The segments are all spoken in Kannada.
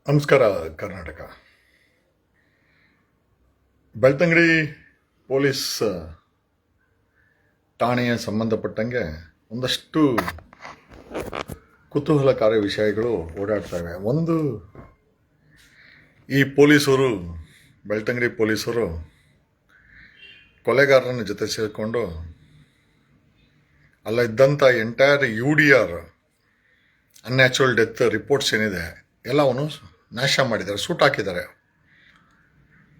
ನಮಸ್ಕಾರ ಕರ್ನಾಟಕ. ಬೆಳ್ತಂಗಡಿ ಪೊಲೀಸ್ ಠಾಣೆಯ ಸಂಬಂಧಪಟ್ಟಂಗೆ ಒಂದಷ್ಟು ಕುತೂಹಲಕಾರಿ ವಿಷಯಗಳು ಓಡಾಡ್ತವೆ. ಒಂದು, ಈ ಪೊಲೀಸರು, ಬೆಳ್ತಂಗಡಿ ಪೊಲೀಸರು ಕೊಲೆಗಾರನ ಜೊತೆ ಸೇರಿಕೊಂಡು ಅಲ್ಲ ಇದ್ದಂಥ entire UDR unnatural death reports ಏನಿದೆ ಎಲ್ಲವನ್ನು ನಾಶ ಮಾಡಿದ್ದಾರೆ, ಸೂಟ್ ಹಾಕಿದ್ದಾರೆ.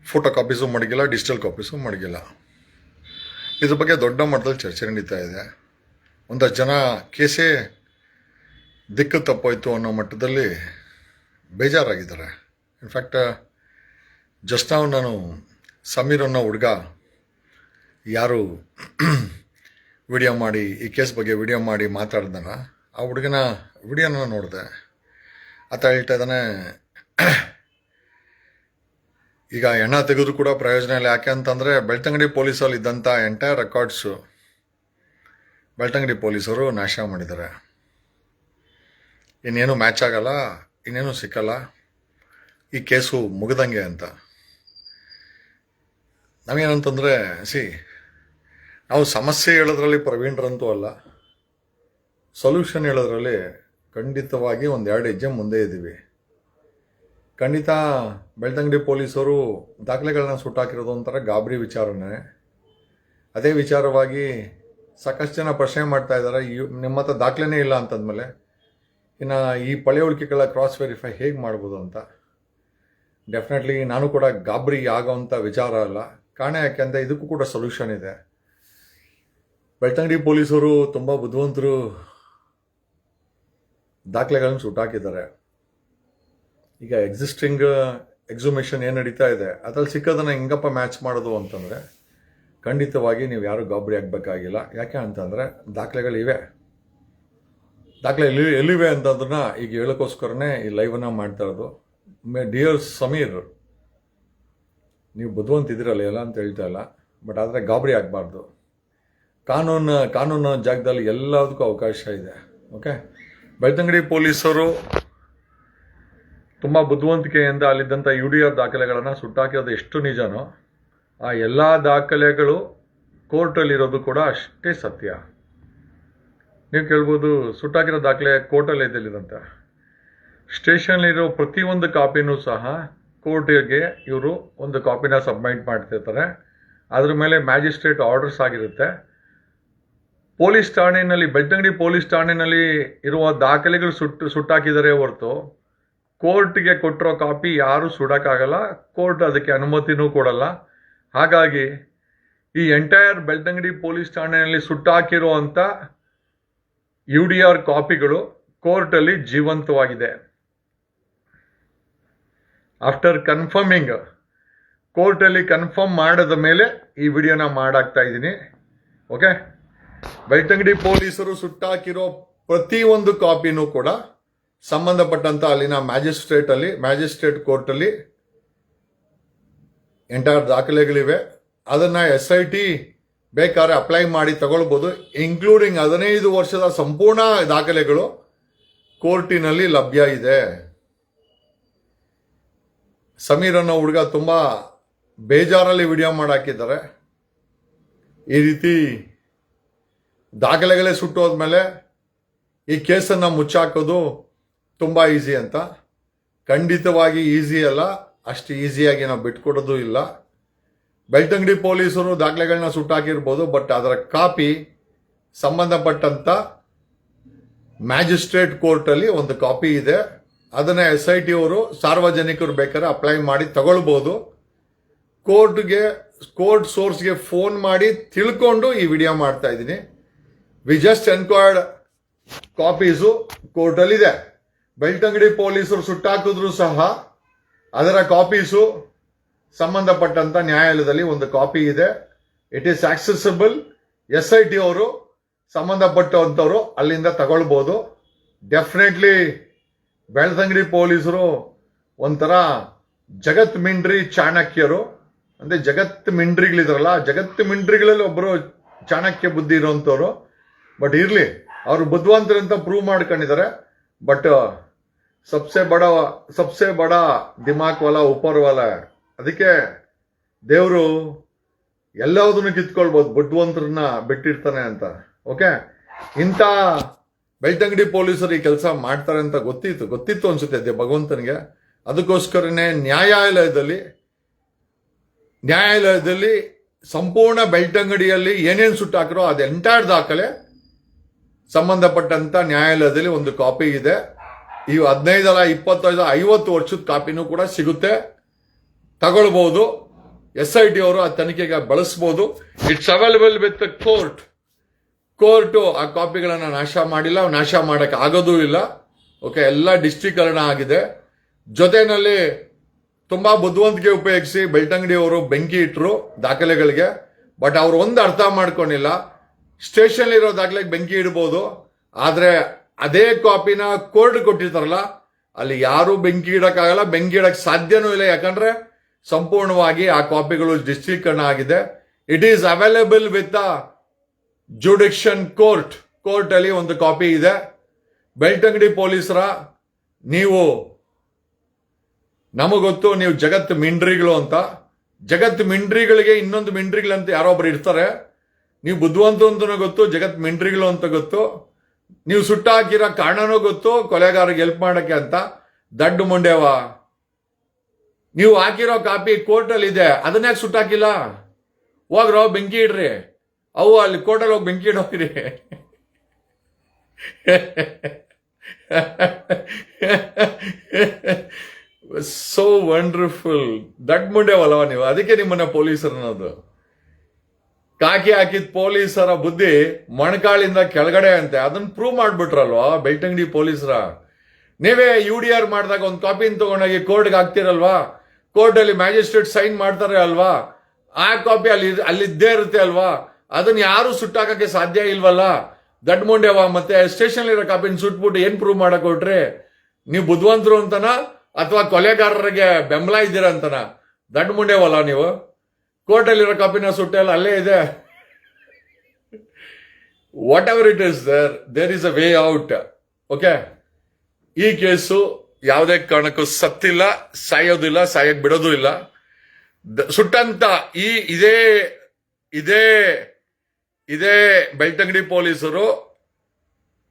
ಫೋಟೋ ಕಾಪೀಸು ಮಡಗಿಲ್ಲ, ಡಿಜಿಟಲ್ ಕಾಪೀಸು ಮಡಗಿಲ್ಲ. ಇದ್ರ ಬಗ್ಗೆ ದೊಡ್ಡ ಮಟ್ಟದಲ್ಲಿ ಚರ್ಚೆ ನಡೀತಾ ಇದೆ. ಒಂದಷ್ಟು ಜನ ಕೇಸೇ ದಿಕ್ಕು ತಪ್ಪೋಯ್ತು ಅನ್ನೋ ಮಟ್ಟದಲ್ಲಿ ಬೇಜಾರಾಗಿದ್ದಾರೆ. ಇನ್ಫ್ಯಾಕ್ಟ್ ಜಸ್ಟ್ ನಾವು ನಾನು ಸಮೀರ್ ಅನ್ನೋ ಹುಡುಗ ಯಾರು ವಿಡಿಯೋ ಮಾಡಿ ಈ ಕೇಸ್ ಬಗ್ಗೆ ವಿಡಿಯೋ ಮಾಡಿ ಮಾತಾಡ್ದಲ್ಲ, ಆ ಹುಡುಗನ ವಿಡಿಯೋನ ನೋಡಿದೆ. ಆತ ಹೇಳ್ತಾ ಇದ್ದಾನೆ, ಈಗ ಎಣ್ಣ ತೆಗೆದು ಕೂಡ ಪ್ರಯೋಜನ ಇಲ್ಲ. ಯಾಕೆ ಅಂತಂದರೆ ಬೆಳ್ತಂಗಡಿ ಪೊಲೀಸಲ್ಲಿ ಇದ್ದಂಥ ಎಂಟೈರ್ ರೆಕಾರ್ಡ್ಸು ಬೆಳ್ತಂಗಡಿ ಪೊಲೀಸರು ನಾಶ ಮಾಡಿದ್ದಾರೆ. ಇನ್ನೇನು ಮ್ಯಾಚ್ ಆಗಲ್ಲ, ಇನ್ನೇನು ಸಿಕ್ಕಲ್ಲ, ಈ ಕೇಸು ಮುಗಿದಂಗೆ ಅಂತ. ನಾವೇನಂತಂದರೆ ನಾವು ಸಮಸ್ಯೆ ಹೇಳೋದ್ರಲ್ಲಿ ಪ್ರವೀಣರಂತೂ ಅಲ್ಲ, ಸೊಲ್ಯೂಷನ್ ಹೇಳೋದ್ರಲ್ಲಿ ಖಂಡಿತವಾಗಿ ಒಂದೆರಡು ಹೆಜ್ಜೆ ಮುಂದೆ ಇದ್ದೀವಿ. ಖಂಡಿತ ಬೆಳ್ತಂಗಡಿ ಪೊಲೀಸರು ದಾಖಲೆಗಳನ್ನ ಸುಟ್ಟಾಕಿರೋದು ಒಂಥರ ಗಾಬರಿ ವಿಚಾರನೇ. ಅದೇ ವಿಚಾರವಾಗಿ ಸಾಕಷ್ಟು ಜನ ಪ್ರಶ್ನೆ ಮಾಡ್ತಾ ಇದ್ದಾರೆ, ನಿಮ್ಮ ಹತ್ರ ದಾಖಲೆನೇ ಇಲ್ಲ ಅಂತಂದಮೇಲೆ ಇನ್ನು ಈ ಪಳೆಯುಳಿಕೆಗಳ ಕ್ರಾಸ್ ವೆರಿಫೈ ಹೇಗೆ ಮಾಡ್ಬೋದು ಅಂತ. ಡೆಫಿನೆಟ್ಲಿ ನಾನು ಕೂಡ ಗಾಬರಿ ಆಗೋವಂಥ ವಿಚಾರ ಅಲ್ಲ. ಕಾರಣ ಯಾಕೆಂದರೆ ಇದಕ್ಕೂ ಕೂಡ ಸೊಲ್ಯೂಷನ್ ಇದೆ. ಬೆಳ್ತಂಗಡಿ ಪೊಲೀಸರು ತುಂಬ ಬುದ್ಧಿವಂತರು, ದಾಖಲೆಗಳನ್ನು ಸುಟ್ಟಾಕಿದ್ದಾರೆ. ಈಗ ಎಕ್ಸಿಸ್ಟಿಂಗ್ ಎಕ್ಸುಮೇಷನ್ ಏನು ನಡೀತಾ ಇದೆ ಅದ್ರಲ್ಲಿ ಸಿಕ್ಕೋದನ್ನು ಹೆಂಗಪ್ಪ ಮ್ಯಾಚ್ ಮಾಡೋದು ಅಂತಂದರೆ ಖಂಡಿತವಾಗಿ ನೀವು ಯಾರು ಗಾಬರಿ ಆಗಬೇಕಾಗಿಲ್ಲ. ಯಾಕೆ ಅಂತಂದರೆ ದಾಖಲೆಗಳಿವೆ. ದಾಖಲೆ ಎಲ್ಲಿವೆ ಅಂತಂದನ್ನ ಈಗ ಹೇಳೋಕ್ಕೋಸ್ಕರನೇ ಈ ಲೈವನ್ನು ಮಾಡ್ತಾ ಇರೋದು. ಡಿಯರ್ ಸಮೀರ್, ನೀವು ಬುದ್ಧಿವಂತಿದ್ದೀರಲ್ಲ, ಎಲ್ಲ ಅಂತ ಹೇಳ್ತಾ ಇಲ್ಲ, ಬಟ್ ಆದರೆ ಗಾಬರಿ ಆಗಬಾರ್ದು. ಕಾನೂನು ಜಾಗದಲ್ಲಿ ಎಲ್ಲದಕ್ಕೂ ಅವಕಾಶ ಇದೆ. ಓಕೆ, ಬೆಳ್ತಂಗಡಿ ಪೊಲೀಸರು ತುಂಬ ಬುದ್ಧಿವಂತಿಕೆಯಿಂದ ಅಲ್ಲಿದ್ದಂಥ UDR ದಾಖಲೆಗಳನ್ನು ಸುಟ್ಟಾಕಿರೋದು ಎಷ್ಟು ನಿಜನೋ ಆ ಎಲ್ಲ ದಾಖಲೆಗಳು ಕೋರ್ಟಲ್ಲಿರೋದು ಕೂಡ ಅಷ್ಟೇ ಸತ್ಯ. ನೀವು ಕೇಳ್ಬೋದು, ಸುಟ್ಟಾಕಿರೋ ದಾಖಲೆ ಕೋರ್ಟಲ್ಲಿ ಎಲ್ಲಿದಂತ. ಸ್ಟೇಷನ್ಲಿರೋ ಪ್ರತಿಯೊಂದು ಕಾಪಿನೂ ಸಹ ಕೋರ್ಟಿಗೆ ಇವರು ಒಂದು ಕಾಪಿನ ಸಬ್ಮಿಟ್ ಮಾಡ್ತಿರ್ತಾರೆ. ಅದ್ರ ಮೇಲೆ ಮ್ಯಾಜಿಸ್ಟ್ರೇಟ್ ಆರ್ಡರ್ಸ್ ಆಗಿರುತ್ತೆ. ಪೊಲೀಸ್ ಠಾಣೆಯಲ್ಲಿ, ಬೆಳ್ತಂಗಡಿ ಪೊಲೀಸ್ ಠಾಣೆಯಲ್ಲಿ ಇರುವ ದಾಖಲೆಗಳು ಸುಟ್ಟಾಕಿದರೆ ಹೊರತು ಕೋರ್ಟ್ಗೆ ಕೊಟ್ಟಿರೋ ಕಾಪಿ ಯಾರೂ ಸುಡೋಕ್ಕಾಗಲ್ಲ, ಕೋರ್ಟ್ ಅದಕ್ಕೆ ಅನುಮತಿನೂ ಕೊಡಲ್ಲ. ಹಾಗಾಗಿ ಈ ಎಂಟೈರ್ ಬೆಳ್ತಂಗಡಿ ಪೊಲೀಸ್ ಠಾಣೆಯಲ್ಲಿ ಸುಟ್ಟಾಕಿರೋ ಅಂಥ UDR ಕಾಪಿಗಳು ಕೋರ್ಟಲ್ಲಿ ಜೀವಂತವಾಗಿದೆ. ಆಫ್ಟರ್ ಕನ್ಫರ್ಮಿಂಗ್, ಕೋರ್ಟಲ್ಲಿ ಕನ್ಫರ್ಮ್ ಮಾಡಿದ ಮೇಲೆ ಈ ವಿಡಿಯೋನ ಮಾಡಾಕ್ತಾ ಇದ್ದೀನಿ. ಓಕೆ, ಬೆಳ್ತಂಗಡಿ ಪೊಲೀಸರು ಸುಟ್ಟಾಕಿರೋ ಪ್ರತಿಯೊಂದು ಕಾಪಿನೂ ಕೂಡ ಸಂಬಂಧಪಟ್ಟಂತ ಅಲ್ಲಿನ ಮ್ಯಾಜಿಸ್ಟ್ರೇಟ್ ಕೋರ್ಟಲ್ಲಿ ಎಂಟೈರ್ ದಾಖಲೆಗಳಿವೆ. ಅದನ್ನು SIT ಬೇಕಾದ್ರೆ ಅಪ್ಲೈ ಮಾಡಿ ತಗೊಳ್ಬೋದು. ಇನ್ಕ್ಲೂಡಿಂಗ್ 15 ವರ್ಷದ ಸಂಪೂರ್ಣ ದಾಖಲೆಗಳು ಕೋರ್ಟಿನಲ್ಲಿ ಲಭ್ಯ ಇದೆ. ಸಮೀರ್ ಅನ್ನೋ ಹುಡುಗ ತುಂಬ ಬೇಜಾರಲ್ಲಿ ವಿಡಿಯೋ ಮಾಡಾಕಿದ್ದಾರೆ. ಈ ರೀತಿ ದಾಖಲೆಗಳೇ ಸುಟ್ಟೋದ್ಮೇಲೆ ಈ ಕೇಸನ್ನು ಮುಚ್ಚಾಕೋದು ತುಂಬ ಈಸಿ ಅಂತ. ಖಂಡಿತವಾಗಿ ಈಸಿ ಅಲ್ಲ, ಅಷ್ಟು ಈಸಿಯಾಗಿ ನಾವು ಬಿಟ್ಕೊಡೋದು ಇಲ್ಲ. ಬೆಳ್ತಂಗಡಿ ಪೊಲೀಸರು ದಾಖಲೆಗಳನ್ನ ಸುಟ್ಟಾಕಿರ್ಬೋದು, ಬಟ್ ಅದರ ಕಾಪಿ ಸಂಬಂಧಪಟ್ಟಂಥ ಮ್ಯಾಜಿಸ್ಟ್ರೇಟ್ ಕೋರ್ಟಲ್ಲಿ ಒಂದು ಕಾಪಿ ಇದೆ. ಅದನ್ನು SIT ಅವರು ಸಾರ್ವಜನಿಕರು ಬೇಕಾದ್ರೆ ಅಪ್ಲೈ ಮಾಡಿ ತಗೊಳ್ಬೋದು. ಕೋರ್ಟ್ ಸೋರ್ಸ್ಗೆ ಫೋನ್ ಮಾಡಿ ತಿಳ್ಕೊಂಡು ಈ ವಿಡಿಯೋ ಮಾಡ್ತಾ ಇದ್ದೀನಿ. ವಿ ಜಸ್ಟ್ ಎನ್ಕ್ವೈರ್ಡ್ ಕಾಪೀಸು ಕೋರ್ಟಲ್ಲಿದೆ. ಬೆಳ್ತಂಗಡಿ ಪೊಲೀಸರು ಸುಟ್ಟಾಕಿದ್ರು ಸಹ ಅದರ ಕಾಪೀಸು ಸಂಬಂಧಪಟ್ಟಂತ ನ್ಯಾಯಾಲಯದಲ್ಲಿ ಒಂದು ಕಾಪಿ ಇದೆ. It is accessible. SIT ಅವರು ಸಂಬಂಧಪಟ್ಟಂಥವ್ರು ಅಲ್ಲಿಂದ ತಗೊಳ್ಬೋದು. ಡೆಫಿನೆಟ್ಲಿ ಬೆಳ್ತಂಗಡಿ ಪೊಲೀಸರು ಒಂಥರ ಜಗತ್ ಮಿಂಡ್ರಿ ಚಾಣಕ್ಯರು. ಅಂದರೆ ಜಗತ್ ಮಿಂಡ್ರಿಗಳಿದ್ರಲ್ಲ, ಜಗತ್ ಮಿಂಡ್ರಿಗಳಲ್ಲಿ ಒಬ್ಬರು ಚಾಣಕ್ಯ ಬುದ್ಧಿ ಇರೋಂಥವ್ರು. ಬಟ್ ಇರಲಿ, ಅವರು ಬುದ್ಧಿವಂತರಂತ ಪ್ರೂವ್ ಮಾಡ್ಕೊಂಡಿದ್ದಾರೆ. ಬಟ್ ಸಬ್ಸೆ ಬಡ ದಿಮಾಕ್ ವಾಲ ಉಪರ್ ವಾಲ. ಅದಕ್ಕೆ ದೇವರು ಎಲ್ಲದನ್ನು ಕಿತ್ಕೊಳ್ಬೋದು, ಬುದ್ಧಿವಂತರನ್ನ ಬಿಟ್ಟಿರ್ತಾನೆ ಅಂತ. ಓಕೆ, ಇಂಥ ಬೆಳ್ತಂಗಡಿ ಪೊಲೀಸರು ಈ ಕೆಲಸ ಮಾಡ್ತಾರೆ ಅಂತ ಗೊತ್ತಿತ್ತು ಅನ್ಸುತ್ತೆ ಭಗವಂತನಿಗೆ. ಅದಕ್ಕೋಸ್ಕರನೇ ನ್ಯಾಯಾಲಯದಲ್ಲಿ ಸಂಪೂರ್ಣ ಬೆಳ್ತಂಗಡಿಯಲ್ಲಿ ಏನೇನು ಸುಟ್ಟಾಕ್ರೋ ಅದು ಎಂಟೈರ್ ದಾಖಲೆ ಸಂಬಂಧಪಟ್ಟಂತ ನ್ಯಾಯಾಲಯದಲ್ಲಿ ಒಂದು ಕಾಪಿ ಇದೆ. ಈ 15 ಅಲ್ಲ 25 50 ವರ್ಷದ ಕಾಪಿನೂ ಕೂಡ ಸಿಗುತ್ತೆ, ತಗೊಳ್ಬಹುದು. SIT ಅವರು ಆ ತನಿಖೆಗೆ ಬಳಸಬಹುದು. ಇಟ್ಸ್ ಅವೈಲಬಲ್ ವಿತ್ ಕೋರ್ಟು ಆ ಕಾಪಿಗಳನ್ನ ನಾಶ ಮಾಡಿಲ್ಲ, ನಾಶ ಮಾಡಕ್ಕೆ ಆಗೋದೂ ಇಲ್ಲ. ಓಕೆ, ಎಲ್ಲ ಡಿಸ್ಟ್ರಿಕ್ಟೀಕರಣ ಆಗಿದೆ. ಜೊತೆನಲ್ಲಿ ತುಂಬಾ ಬುದ್ಧಿವಂತಿಕೆ ಉಪಯೋಗಿಸಿ ಬೆಳ್ತಂಗಡಿ ಅವರು ಬೆಂಕಿ ಇಟ್ಟರು ದಾಖಲೆಗಳಿಗೆ. ಬಟ್ ಅವ್ರು ಒಂದು ಅರ್ಥ ಮಾಡ್ಕೊಂಡಿಲ್ಲ, ಸ್ಟೇಷನ್ ಇರೋ ದಾಖಲೆಗೆ ಬೆಂಕಿ ಇಡಬಹುದು, ಆದ್ರೆ ಅದೇ ಕಾಪಿನ ಕೋರ್ಟ್ ಕೊಟ್ಟಿರ್ತಾರಲ್ಲ ಅಲ್ಲಿ ಯಾರು ಬೆಂಕಿ ಇಡಕ್ಕಾಗಲ್ಲ, ಬೆಂಕಿ ಇಡಕ್ ಸಾಧ್ಯನೂ ಇಲ್ಲ. ಯಾಕಂದ್ರೆ ಸಂಪೂರ್ಣವಾಗಿ ಆ ಕಾಪಿಗಳು ಡಿಸ್ಟ್ರಿಕ್ಟೀಕರಣ ಆಗಿದೆ. It is available with jurisdiction court ಅಲ್ಲಿ ಒಂದು ಕಾಪಿ ಇದೆ. ಬೆಳ್ತಂಗಡಿ ಪೊಲೀಸರ, ನೀವು ನಮಗೊತ್ತು ನೀವು ಜಗತ್ ಮಿಂಡ್ರಿಗಳು ಅಂತ. ಜಗತ್ ಮಿಂಡ್ರಿಗಳಿಗೆ ಇನ್ನೊಂದು ಮಿಂಡ್ರಿಗಳಂತ ಯಾರೊಬ್ರು ಇರ್ತಾರೆ. ನೀವು ಬುದ್ಧಿವಂತ ಅಂತನೂ ಗೊತ್ತು, ಜಗತ್ ಮಿಂಡ್ರಿಗಳು ಅಂತ ಗೊತ್ತು, ನೀವು ಸುಟ್ಟಾಕಿರೋ ಕಾರಣನೂ ಗೊತ್ತು, ಕೊಲೆಗಾರರಿಗೆ ಹೆಲ್ಪ್ ಮಾಡಕ್ಕೆ ಅಂತ. ದಡ್ಡ ಮುಂಡೆವ, ನೀವು ಹಾಕಿರೋ ಕಾಪಿ ಕೋರ್ಟಲ್ಲಿ ಇದೆ, ಅದನ್ನ ಯಾಕೆ ಸುಟ್ಟಾಕಿಲ್ಲ? ಹೋಗ್ರೋ ಬೆಂಕಿ ಇಡ್ರಿ, ಅವು ಅಲ್ಲಿ ಕೋರ್ಟಲ್ಲಿ ಹೋಗಿ ಬೆಂಕಿ ಇಡೋಗ್ರಿ. So wonderful. ದಡ್ಡ ಮುಂಡೆವಲ್ಲವ ನೀವು, ಅದಕ್ಕೆ ನಿಮ್ಮನ್ನ ಪೊಲೀಸರು ಅನ್ನೋದು. ಕಾಕಿ ಹಾಕಿದ ಪೊಲೀಸರ ಬುದ್ಧಿ ಮೊಣಕಾಳಿಂದ ಕೆಳಗಡೆ ಅಂತೆ. ಅದನ್ನ ಪ್ರೂವ್ ಮಾಡ್ಬಿಟ್ರಲ್ವಾ ಬೆಳ್ತಂಗಡಿ ಪೊಲೀಸರ. ನೀವೇ UDR ಮಾಡಿದಾಗ ಒಂದು ಕಾಪಿನ ತಗೊಂಡೋಗಿ ಕೋರ್ಟ್ಗೆ ಹಾಕ್ತಿರಲ್ವಾ, ಕೋರ್ಟ್ ಅಲ್ಲಿ ಮ್ಯಾಜಿಸ್ಟ್ರೇಟ್ ಸೈನ್ ಮಾಡ್ತಾರೆ ಅಲ್ವಾ, ಆ ಕಾಪಿ ಅಲ್ಲಿದ್ದೇ ಇರುತ್ತೆ ಅಲ್ವಾ, ಅದನ್ನ ಯಾರು ಸುಟ್ಟಾಕಕ್ಕೆ ಸಾಧ್ಯ ಇಲ್ವಲ್ಲ. ದಡ್ಡ ಮುಂಡೆವ. ಮತ್ತೆ ಸ್ಟೇಷನ್ ಇರೋ ಕಾಪಿನ ಸುಟ್ಬಿಟ್ಟು ಏನ್ ಪ್ರೂವ್ ಮಾಡಕ್ ಹೊಟ್ರಿ? ನೀವು ಬುದ್ಧಿವಂತರು ಅಂತನಾ ಅಥವಾ ಕೊಲೆಗಾರರಿಗೆ ಬೆಂಬಲ ಇದ್ದೀರ ಅಂತನ? ದಡ್ಡ ಮುಂಡೆವಲ್ಲ ನೀವು. ಕೋರ್ಟಲ್ಲಿರೋ ಕಾಪಿನ ಸುಟ್ಟೆಲ್ಲ ಅಲ್ಲೇ ಇದೆ. Whatever it is, there is a way out. Okay, ಈ ಕೇಸು ಯಾವುದೇ ಕಾರಣಕ್ಕೂ ಸತ್ತಿಲ್ಲ, ಸಾಯೋದಿಲ್ಲ, ಸಾಯಕ್ ಬಿಡೋದು ಇಲ್ಲ. ಸುಟ್ಟಂತ ಇದೇ ಬೆಳ್ತಂಗಡಿ ಪೊಲೀಸರು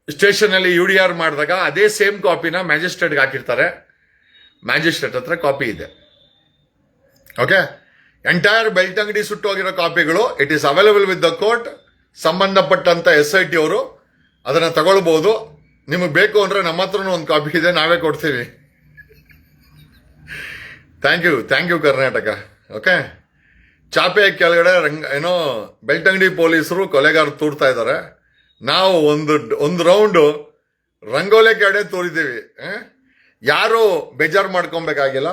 ಸ್ಟೇಷನ್ ಅಲ್ಲಿ UDR ಮಾಡಿದಾಗ ಅದೇ ಸೇಮ್ ಕಾಪಿನ ಮ್ಯಾಜಿಸ್ಟ್ರೇಟ್ಗೆ ಹಾಕಿರ್ತಾರೆ. ಮ್ಯಾಜಿಸ್ಟ್ರೇಟ್ ಹತ್ರ ಕಾಪಿ ಇದೆ. ಓಕೆ, ಎಂಟೈರ್ ಬೆಳ್ತಂಗಡಿ ಸುಟ್ಟೋಗಿರೋ ಕಾಪಿಗಳು it is available with the court. ಸಂಬಂಧಪಟ್ಟಂತ SIT ಅವರು ಅದನ್ನ ತಗೊಳ್ಬಹುದು. ನಿಮಗೆ ಬೇಕು ಅಂದ್ರೆ ನಮ್ಮ ಹತ್ರನೂ ಒಂದು ಕಾಪಿ ಇದೆ, ನಾವೇ ಕೊಡ್ತೀವಿ. Thank you Karnataka. ಓಕೆ, ಚಾಪೆ ಕೆಳಗಡೆ ಬೆಳ್ತಂಗಡಿ ಪೊಲೀಸರು ಕೊಲೆಗಾರ ತೂರ್ತಾ ಇದ್ದಾರೆ. ನಾವು ಒಂದು ರೌಂಡ್ ರಂಗೋಲೆ ಕಡೆ ತೋರಿದ್ದೀವಿ. ಯಾರು ಬೇಜಾರು ಮಾಡ್ಕೊಬೇಕಾಗಿಲ್ಲ.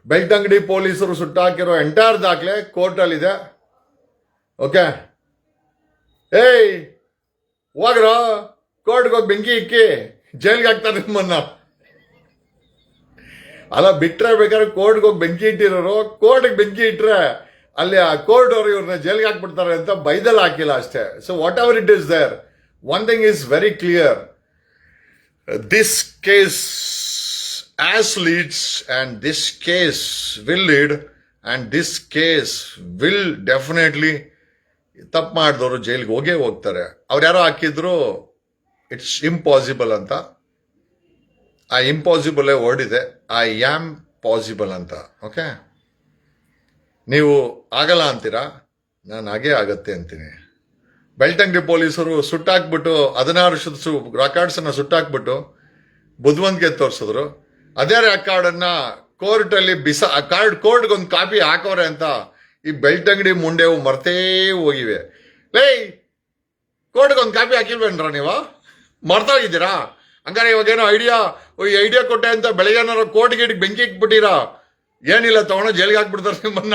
ಬೆಳ್ತಂಗಡಿ ಪೊಲೀಸರು ಸುಟ್ಟಾಕಿರೋ ಎಂಟೈರ್ ದಾಖಲೆ ಕೋರ್ಟಲ್ಲಿದೆ. ಓಕೆ, ಹೋಗ್ರೋ ಕೋರ್ಟ್ಗೆ ಹೋಗಿ ಬೆಂಕಿ ಇಕ್ಕಿ ಜೈಲ್ಗೆ ಹಾಕ್ತಾರೆ ನಿಮ್ಮನ್ನ. ಅಲ್ಲ, ಬಿಟ್ರೆ ಬೇಕಾದ್ರೆ ಕೋರ್ಟ್ಗೆ ಹೋಗಿ ಬೆಂಕಿ ಇಟ್ಟಿರೋರು ಕೋರ್ಟ್ಗೆ ಬೆಂಕಿ ಇಟ್ರೆ ಅಲ್ಲಿ ಆ ಕೋರ್ಟ್ ಅವರು ಇವ್ರನ್ನ ಜೈಲ್ಗೆ ಹಾಕ್ಬಿಡ್ತಾರೆ ಅಂತ ಬೈದಲ್ ಹಾಕಿಲ್ಲ ಅಷ್ಟೇ. So whatever it is there, one thing is very clear, this case as leads and this case will lead and this case will definitely ತಪ್ಪು ಮಾಡಿದವರು ಜೈಲಿಗೆ ಹೋಗೇ ಹೋಗ್ತಾರೆ. ಅವ್ರು ಯಾರೋ ಹಾಕಿದ್ರು ಇಟ್ಸ್ ಇಂಪಾಸಿಬಲ್ ಅಂತ. ಆ ಇಂಪಾಸಿಬಲ್ ವರ್ಡ್ ಇದೆ, ಐ ಆಮ್ ಪಾಸಿಬಲ್ ಅಂತ. ಓಕೆ, ನೀವು ಆಗಲ್ಲ ಅಂತೀರಾ, ನಾನು ಹಾಗೇ ಆಗತ್ತೆ ಅಂತೀನಿ. ಬೆಳ್ತಂಗಡಿ ಪೊಲೀಸರು ಸುಟ್ಟಾಕ್ಬಿಟ್ಟು 16 ವರ್ಷದ ರೆಕಾರ್ಡ್ಸ್ ಅನ್ನ ಸುಟ್ಟಾಕ್ಬಿಟ್ಟು ಬುದ್ಧಿವಂತಿಕೆ ತೋರಿಸಿದ್ರು. ಅದೇ ರೆಕಾರ್ಡನ್ನ ಕೋರ್ಟಲ್ಲಿ ಕೋರ್ಟ್ಗೆ ಒಂದು ಕಾಪಿ ಹಾಕೋರೆ ಅಂತ ಈ ಬೆಳ್ತಂಗಡಿ ಮುಂಡೆವು ಮರ್ತೇ ಹೋಗಿವೆ. ಕೋರ್ಟ್ಗೆ ಒಂದು ಕಾಪಿ ಹಾಕಿಲ್ವೇನ್ರ ನೀವು? ಮರ್ತೋಗಿದ್ದೀರಾ? ಹಂಗಾರೆ ಇವಾಗೇನೋ ಐಡಿಯಾ ಕೊಟ್ಟೆ ಅಂತ ಬೆಳಗ್ಗೆನಾರು ಕೋರ್ಟ್ಗೆ ಬೆಂಕಿ ಇಕ್ಬಿಟ್ಟಿರಾ? ಏನಿಲ್ಲ, ತಗೊಂಡು ಜೈಲಿಗೆ ಹಾಕ್ಬಿಡ್ತಾರೆ ನಿಮ್ಮನ್ನ.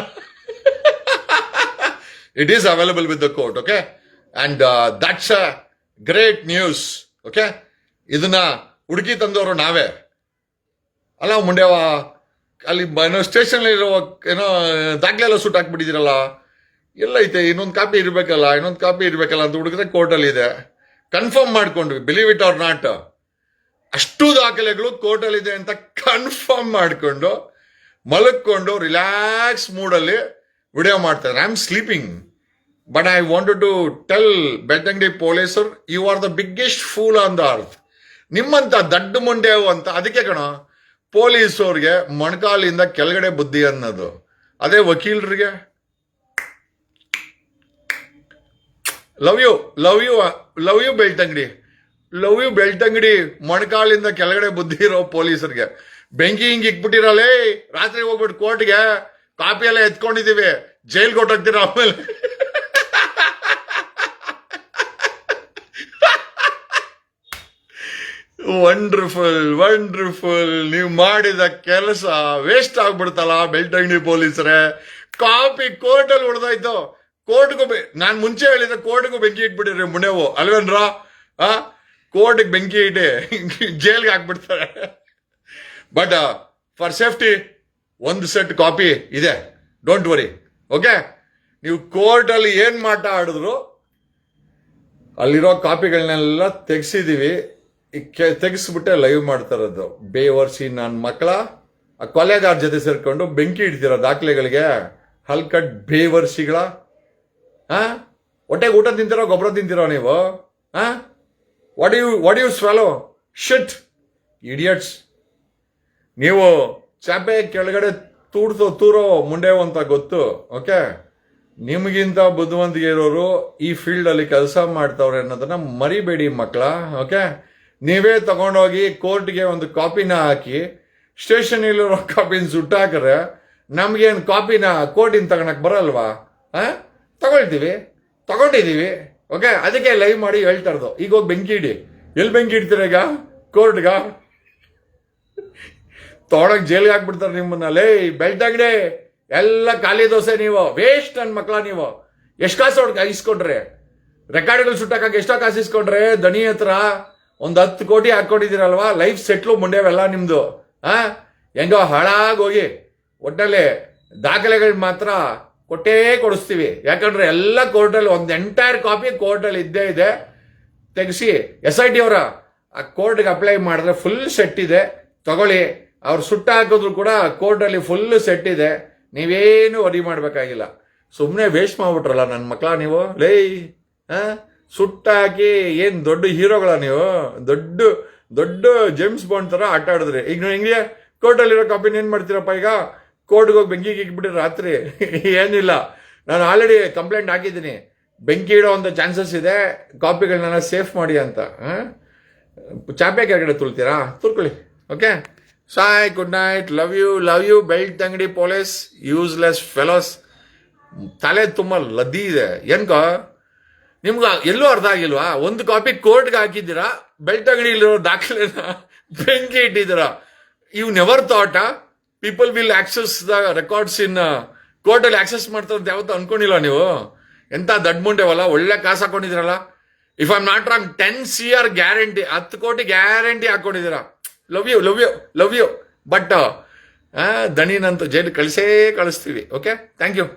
It is available with the court. Okay, and that's a great news. Okay, ಇದನ್ನ ಹುಡುಕಿ ತಂದವರು ನಾವೇ ಅಲ್ಲ ಮುಂಡೆವ. ಅಲ್ಲಿ ಸ್ಟೇಷನ್ ಇರೋ ದಾಖಲೆ ಎಲ್ಲ ಸುಟ್ಟು ಹಾಕ್ಬಿಟ್ಟಿದ್ದೀರಲ್ಲ, ಎಲ್ಲೈತೆ? ಇನ್ನೊಂದು ಕಾಪಿ ಇರಬೇಕಲ್ಲ ಅಂತ ಹುಡುಕಿದ್ರೆ ಕೋರ್ಟಲ್ಲಿ ಇದೆ. ಕನ್ಫರ್ಮ್ ಮಾಡ್ಕೊಂಡ್ವಿ, ಬಿಲೀವ್ ಇಟ್ ಆರ್ ನಾಟ್. ಅಷ್ಟು ದಾಖಲೆಗಳು ಕೋರ್ಟಲ್ಲಿದೆ ಅಂತ ಕನ್ಫರ್ಮ್ ಮಾಡಿಕೊಂಡು ಮಲಕ್ಕೊಂಡು ರಿಲ್ಯಾಕ್ಸ್ ಮೂಡಲ್ಲಿ ವಿಡಿಯೋ ಮಾಡ್ತಾರೆ. I am sleeping, but I wanted to tell Belthangady ಪೊಲೀಸರು, you are the biggest fool on the earth. ನಿಮ್ಮಂತ ದಡ್ಡ ಮುಂಡೆವು ಅಂತ. ಅದಕ್ಕೆ ಕಣ ಪೊಲೀಸವ್ರಿಗೆ ಮೊಣಕಾಲಿಂದ ಕೆಳಗಡೆ ಬುದ್ಧಿ ಅನ್ನೋದು. ಅದೇ ವಕೀಲರಿಗೆ love you love you love you Belthangady, love you Belthangady. ಮೊಣಕಾಲಿಂದ ಕೆಳಗಡೆ ಬುದ್ಧಿ ಇರೋ ಪೊಲೀಸರಿಗೆ ಬೆಂಕಿ ಹಿಂಗೆ ಇಕ್ಬಿಟ್ಟಿರಲ್ಲೇ, ರಾತ್ರಿ ಹೋಗ್ಬಿಟ್ಟು ಕೋರ್ಟ್ಗೆ ಕಾಪಿ ಎಲ್ಲ ಎತ್ಕೊಂಡಿದೀವಿ, ಜೈಲ್ಗೆ ಹೊಟ್ಟೋಗ್ತೀರ ಆಮೇಲೆ. Wonderful wonderful. ನೀವು ಮಾಡಿದ ಕೆಲಸ ವೇಸ್ಟ್ ಆಗ್ಬಿಡ್ತಲ್ಲ ಬೆಳ್ತಂಗಡಿ ಪೊಲೀಸರೇ. ಕಾಪಿ ಕೋರ್ಟಲ್ಲಿ ಹೊಡೆದಾಯ್ತು. ಕೋರ್ಟ್ಗೂ ನಾನು ಮುಂಚೆ ಹೇಳಿದ ಕೋರ್ಟ್ಗೂ ಬೆಂಕಿ ಇಟ್ಬಿಟ್ಟಿರಿ ಮುನೇವು ಅಲ್ವೇನ್ರ? ಕೋರ್ಟ್ಗೆ ಬೆಂಕಿ ಇಟ್ಟು ಜೈಲ್ಗೆ ಹಾಕ್ಬಿಡ್ತಾರೆ. ಬಟ್ ಫಾರ್ ಸೇಫ್ಟಿ ಒಂದು ಸೆಟ್ ಕಾಪಿ ಇದೆ, ಡೋಂಟ್ ವರಿ. ಓಕೆ, ನೀವು ಕೋರ್ಟಲ್ಲಿ ಏನು ಮಾಟ ಆಡಿದ್ರು ಅಲ್ಲಿರೋ ಕಾಪಿಗಳನ್ನೆಲ್ಲ ತೆಗ್ಸಿದೀವಿ. ತೆಗೆಸ್ಬಿಟ್ಟೆ ಲೈವ್ ಮಾಡ್ತಾರದು. ಬೇವರ್ಸಿ ನನ್ನ ಮಕ್ಕಳ ಆ ಕೊಲೆಗಾರ ಜೊತೆ ಸೇರ್ಕೊಂಡು ಬೆಂಕಿ ಇಡ್ತೀರ ದಾಖಲೆಗಳಿಗೆ. ಹಲ್ಕಟ್ ಬೇವರ್ಸಿಗಳ. ಹೊಟ್ಟೆಗೆ ಊಟ ತಿಂತಿರೋ ಗೊಬ್ಬರ ತಿಂತಿರೋ ನೀವು? What you swallow shit idiots. ನೀವು ಚಾಪೆ ಕೆಳಗಡೆ ತೂರೋ ಮುಂಡೆವು ಅಂತ ಗೊತ್ತು. ಓಕೆ, ನಿಮಗಿಂತ ಬುದ್ಧಿವಂತಿಗೆ ಇರೋರು ಈ ಫೀಲ್ಡ್ ಅಲ್ಲಿ ಕೆಲಸ ಮಾಡ್ತಾವ್ರೆ ಅನ್ನೋದನ್ನ ಮರಿಬೇಡಿ ಮಕ್ಕಳ. ಓಕೆ, ನೀವೇ ತಗೊಂಡೋಗಿ ಕೋರ್ಟ್ಗೆ ಒಂದು ಕಾಪಿನ ಹಾಕಿ ಸ್ಟೇಷನ್ ಇಲ್ಲಿರೋ ಕಾಪಿನ ಸುಟ್ಟಾಕ್ರೆ ನಮ್ಗೇನು ಕಾಪಿನ ಕೋರ್ಟಿನ ತಗೊಳಕ್ ಬರಲ್ವಾ? ತಗೊಂಡಿದೀವಿ. ಓಕೆ, ಅದಕ್ಕೆ ಲೈವ್ ಮಾಡಿ ಹೇಳ್ತಾ ಇರೋದು. ಈಗ ಹೋಗಿ ಬೆಂಕಿ ಇಡಿ. ಎಲ್ಲಿ ಬೆಂಕಿ ಇಡ್ತೀರ ಈಗ? ಕೋರ್ಟ್ಗ ತಗೊಂಡೋಗಿ ಜೈಲ್ಗೆ ಹಾಕ್ಬಿಡ್ತಾರೆ ನಿಮ್ಮನ್ನ. ಲೇ ಬೆಳ್ತಂಗಡಿ ಎಲ್ಲ ಖಾಲಿ ದೋಸೆ ನೀವು, ವೇಸ್ಟ್ ನನ್ನ ಮಕ್ಕಳ. ನೀವು ಎಷ್ಟು ಕಾಸು ಇಸ್ಕೊಂಡ್ರೆ, ರೆಕಾರ್ಡ್ಗಳು ಸುಟ್ಟಾಕ ಎಷ್ಟೋ ಕಾಸು ಇಸ್ಕೊಂಡ್ರೆ ದಣಿ ಹತ್ರ? ಒಂದು 10 ಕೋಟಿ ಹಾಕೊಂಡಿದ್ದೀರಲ್ವಾ, ಲೈಫ್ ಸೆಟ್ಲು ಮುಂಡೆವೆಲ್ಲ ನಿಮ್ದು. ಹೆಂಗೋ ಹಾಳಾಗೋಗಿ. ಒಟ್ಟಲ್ಲಿ ದಾಖಲೆಗಳು ಮಾತ್ರ ಕೊಟ್ಟೇ ಕೊಡಿಸ್ತೀವಿ. ಯಾಕಂದ್ರೆ ಎಲ್ಲ ಕೋರ್ಟಲ್ಲಿ ಒಂದು ಎಂಟೈರ್ ಕಾಪಿ ಕೋರ್ಟಲ್ಲಿ ಇದ್ದೇ ಇದೆ. ತೆಗೆಸಿ SIT ಅವರ ಆ ಕೋರ್ಟ್ಗೆ ಅಪ್ಲೈ ಮಾಡಿದ್ರೆ ಫುಲ್ ಸೆಟ್ ಇದೆ, ತಗೊಳ್ಳಿ. ಅವ್ರು ಸುಟ್ಟ ಹಾಕಿದ್ರು ಕೂಡ ಕೋರ್ಟಲ್ಲಿ ಫುಲ್ ಸೆಟ್ ಇದೆ, ನೀವೇನು ವರಿ ಮಾಡಬೇಕಾಗಿಲ್ಲ. ಸುಮ್ಮನೆ ವೇಸ್ಟ್ ಮಾಡ್ಬಿಟ್ರಲ್ಲ ನನ್ನ ಮಕ್ಕಳ ನೀವು. ಲೇ ಸುಟ್ಟ ಹಾಕಿ ಏನು ದೊಡ್ಡ ಹೀರೋಗಳ ನೀವು? ದೊಡ್ಡ ಜೇಮ್ಸ್ ಬಾಂಡ್ ಥರ ಆಟ ಆಡಿದ್ರಿ. ಈಗ ನೀವು ಹಿಂಗೆ ಕೋರ್ಟಲ್ಲಿರೋ ಕಾಪಿನ ಏನು ಮಾಡ್ತೀರಪ್ಪ? ಈಗ ಕೋರ್ಟ್ಗೆ ಹೋಗಿ ಬೆಂಕಿಗೆ ಇಕ್ಬಿಟ್ರಿ ರಾತ್ರಿ. ಏನಿಲ್ಲ, ನಾನು ಆಲ್ರೆಡಿ ಕಂಪ್ಲೇಂಟ್ ಹಾಕಿದ್ದೀನಿ. ಬೆಂಕಿ ಇಡೋ ಒಂದು ಚಾನ್ಸಸ್ ಇದೆ, ಕಾಪಿಗಳನ್ನೆಲ್ಲ ಸೇಫ್ ಮಾಡಿ ಅಂತ. ಚಾಪೆ ಕೆಳಗಡೆ ತುಳ್ತೀರಾ? ತುಳ್ಕೊಳ್ಳಿ. ಓಕೆ, ಸಾಯ್, good night, love you Belthangady police, useless fellows. ತಲೆ ತುಂಬ ಲದ್ದಿ ಇದೆ. ಏನ್ಕೋ ನಿಮ್ಗೆ ಎಲ್ಲೂ ಅರ್ಥ ಆಗಿಲ್ವಾ? ಒಂದು ಕಾಪಿ ಕೋರ್ಟ್ಗೆ ಹಾಕಿದ್ದೀರಾ, ಬೆಳ್ತಂಗಡಿಲಿರೋ ದಾಖಲೆನ ಬೆಂಕಿ ಇಟ್ಟಿದ್ದೀರಾ. You never thought people will access the records in ಕೋರ್ಟಲ್ಲಿ ಆಕ್ಸೆಸ್ ಮಾಡ್ತಾರೆ ಅಂತ ಯಾವತ್ತೂ ಅನ್ಕೊಂಡಿಲ್ಲ ನೀವು? ಎಂತ ದಡ್ಡ ಮುಂಡೆವಲ್ಲ, ಒಳ್ಳೆ ಕಾಸು ಹಾಕೊಂಡಿದ್ದೀರಲ್ಲ. If I am not wrong 10 CR guarantee, 10 ಕೋಟಿ ಗ್ಯಾರಂಟಿ ಹಾಕೊಂಡಿದ್ದೀರಾ. ಲವ್ ಯು ಬಟ್ ದಣಿನಂತೂ ಜೈಲು ಕಳಿಸ್ತೀವಿ. Okay, thank you.